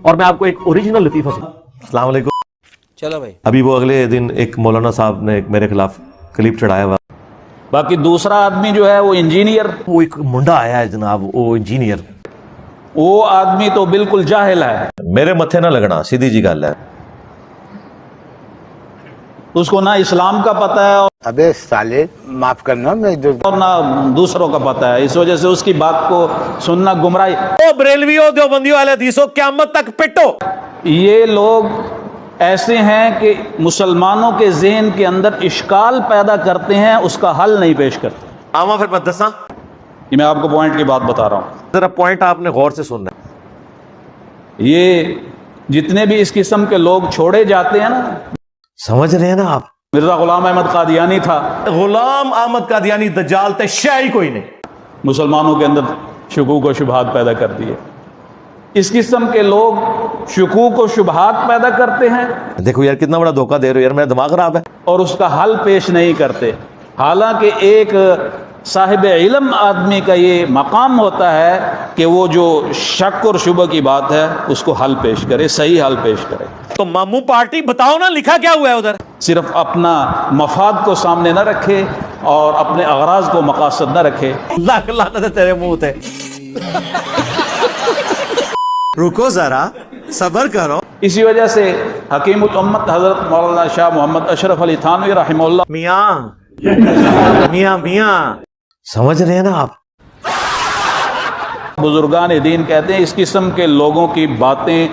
اور میں آپ کو ایک اوریجنل لطیفہ السلام علیکم. چلو بھائی. ابھی وہ اگلے دن ایک مولانا صاحب نے میرے خلاف کلپ چڑھایا ہوا. باقی دوسرا آدمی جو ہے وہ انجینئر، وہ ایک منڈا آیا ہے جناب، وہ انجینئر، وہ آدمی تو بالکل جاہل ہے. میرے متھے نہ لگنا، سیدھی جی گل ہے. اس کو نہ اسلام کا پتہ ہے ابے سالے معاف کرنا، میں اور نہ دوسروں کا پتہ ہے. اس وجہ سے اس کی بات کو سننا گمراہی. او بریلویوں دیوبندیوں اہل حدیثوں قیامت تک پٹو. یہ لوگ ایسے ہیں کہ مسلمانوں کے ذہن کے اندر اشکال پیدا کرتے ہیں، اس کا حل نہیں پیش کرتے. آواں پھر میں دساں، یہ میں آپ کو پوائنٹ کی بات بتا رہا ہوں. ذرا پوائنٹ آپ نے غور سے سننا ہے. یہ جتنے بھی اس قسم کے لوگ چھوڑے جاتے ہیں نا، سمجھ رہے ہیں نا آپ؟ مرزا غلام احمد قادیانی تھا، غلام احمد قادیانی دجال تے شے کوئی نہیں. مسلمانوں کے اندر شکوک و شبہات پیدا کر دیے. اس قسم کے لوگ شکوک و شبہات پیدا کرتے ہیں دیکھو یار کتنا بڑا دھوکہ دے رہے ہو یار، میرا دماغ خراب ہے. اور اس کا حل پیش نہیں کرتے. حالانکہ ایک صاحب علم آدمی کا یہ مقام ہوتا ہے کہ وہ جو شک اور شبہ کی بات ہے اس کو حل پیش کرے، صحیح حل پیش کرے. تو ماموں پارٹی بتاؤ نا، لکھا کیا ہوا ہے ادھر؟ صرف اپنا مفاد کو سامنے نہ رکھے اور اپنے اغراض کو مقاصد نہ رکھے. لاکھ لعنت ہے تیرے منہ تے. رکو ذرا، صبر کرو. اسی وجہ سے حکیم الامت حضرت مولانا شاہ محمد اشرف علی تھانوی رحمہ اللہ میاں سمجھ رہے ہیں نا آپ؟ بزرگان دین کہتے ہیں اس قسم کے لوگوں کی باتیں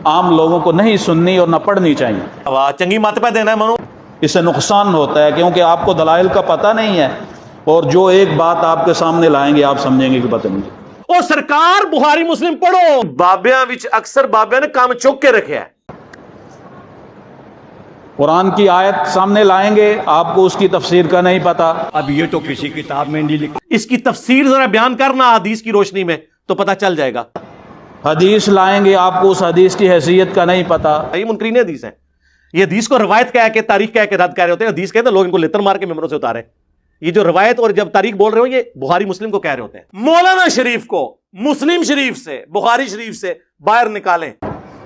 عام لوگوں کو نہیں سننی اور نہ پڑھنی چاہیے. واہ، چنگی مت پہ دینا ہے منو. اس سے نقصان ہوتا ہے کیونکہ آپ کو دلائل کا پتہ نہیں ہے، اور جو ایک بات آپ کے سامنے لائیں گے آپ سمجھیں گے کہ پتہ نہیں. او سرکار بخاری مسلم پڑھو. بابیاں وچ اکثر بابیاں نے کام چوک کے رکھیا ہے. قرآن کی آیت سامنے لائیں گے، آپ کو اس کی تفسیر کا نہیں پتا. اب یہ تو کسی کتاب میں نہیں لکھا. اس کی تفسیر ذرا بیان کرنا حدیث کی روشنی میں تو پتہ چل جائے گا. حدیث لائیں گے، آپ کو اس حدیث کی حیثیت کا نہیں پتا. یہ منکرین حدیث ہیں. یہ حدیث کو روایت کہہ کے تاریخ کہہ کے رد کر رہے ہوتے ہیں. حدیث کہتے ہیں لوگ ان کو لتر مار کے ممبروں سے اتارے. یہ جو روایت اور جب تاریخ بول رہے ہو یہ بخاری مسلم کو کہہ رہے ہوتے ہیں. مولانا شریف کو مسلم شریف سے بخاری شریف سے باہر نکالیں.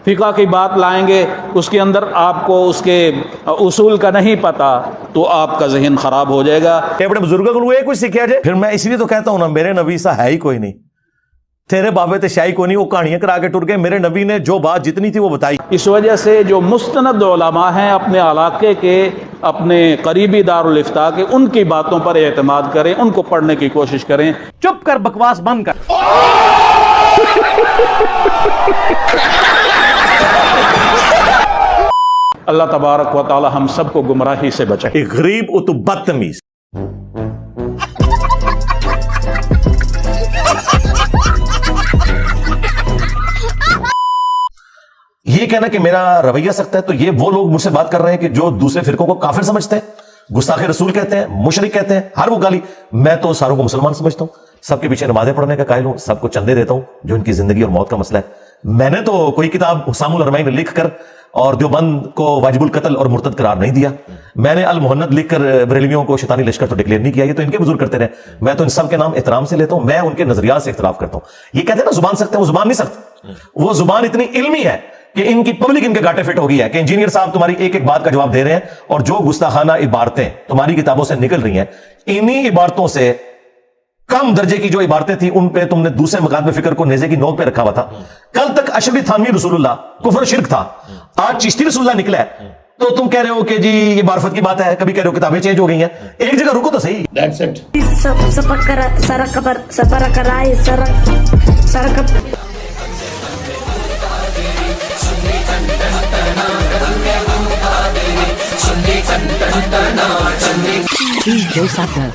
فقہ کی بات لائیں گے، اس کے اندر آپ کو اس کے اصول کا نہیں پتا تو آپ کا ذہن خراب ہو جائے گا. اپنے بزرگوں کو یہ کچھ سیکھا جائے. پھر میں اس لیے تو کہتا ہوں نا، میرے نبی سا ہے ہی کوئی نہیں. تیرے بابے تے شاہی کوئی نہیں، وہ کہانیاں کرا کے ٹر گئے. میرے نبی نے جو بات جتنی تھی وہ بتائی. اس وجہ سے جو مستند علماء ہیں اپنے علاقے کے، اپنے قریبی دارالفتاء کے، ان کی باتوں پر اعتماد کریں، ان کو پڑھنے کی کوشش کریں. چپ کر، بکواس بند کر. اللہ تبارک و تعالی ہم سب کو گمراہی سے بچائے. ایک غریب اتو بدتمیز. یہ کہنا کہ میرا رویہ سخت ہے تو یہ وہ لوگ مجھ سے بات کر رہے ہیں کہ جو دوسرے فرقوں کو کافر سمجھتے ہیں، گستاخ رسول کہتے ہیں، مشرک کہتے ہیں، ہر وہ گالی. میں تو ساروں کو مسلمان سمجھتا ہوں، سب کے پیچھے نمازیں پڑھنے کا قائل ہوں، سب کو چندے دیتا ہوں جو ان کی زندگی اور موت کا مسئلہ ہے. میں نے تو کوئی کتاب حسام الحرمین لکھ کر اور دیوبند کو واجب القتل اور مرتد قرار نہیں دیا. میں نے المہند لکھ کر بریلویوں کو شیطانی لشکر تو ڈکلیئر نہیں کیا. یہ تو ان کے بزرگ کرتے رہے. میں تو ان سب کے نام احترام سے لیتا ہوں. میں ان کے نظریات سے اختلاف کرتا ہوں. یہ کہتے ہیں نا زبان سخت ہے، وہ زبان نہیں سخت. وہ زبان اتنی علمی ہے کہ ان کی پبلک ان کے گاٹے فٹ ہو گئی ہے کہ انجینئر صاحب تمہاری ایک ایک بات کا جواب دے رہے ہیں، اور جو گستاخانہ عبارتیں تمہاری کتابوں سے نکل رہی ہیں، انہی عبارتوں سے کم درجے کی جو عبارتیں تھیں ان پہ تم نے دوسرے مکاتب فکر کو نیزے کی نوک پہ رکھا ہوا تھا. کل تک اشرفی تھانوی رسول اللہ کفر شرک تھا، آج چشتی رسول اللہ نکلا ہے تو تم کہہ رہے ہو کہ جی یہ معرفت کی بات ہے. کبھی کہہ رہے ہو کتابیں چینج ہو گئی ہیں. ایک جگہ رکو تو صحیح. DJ Sadar.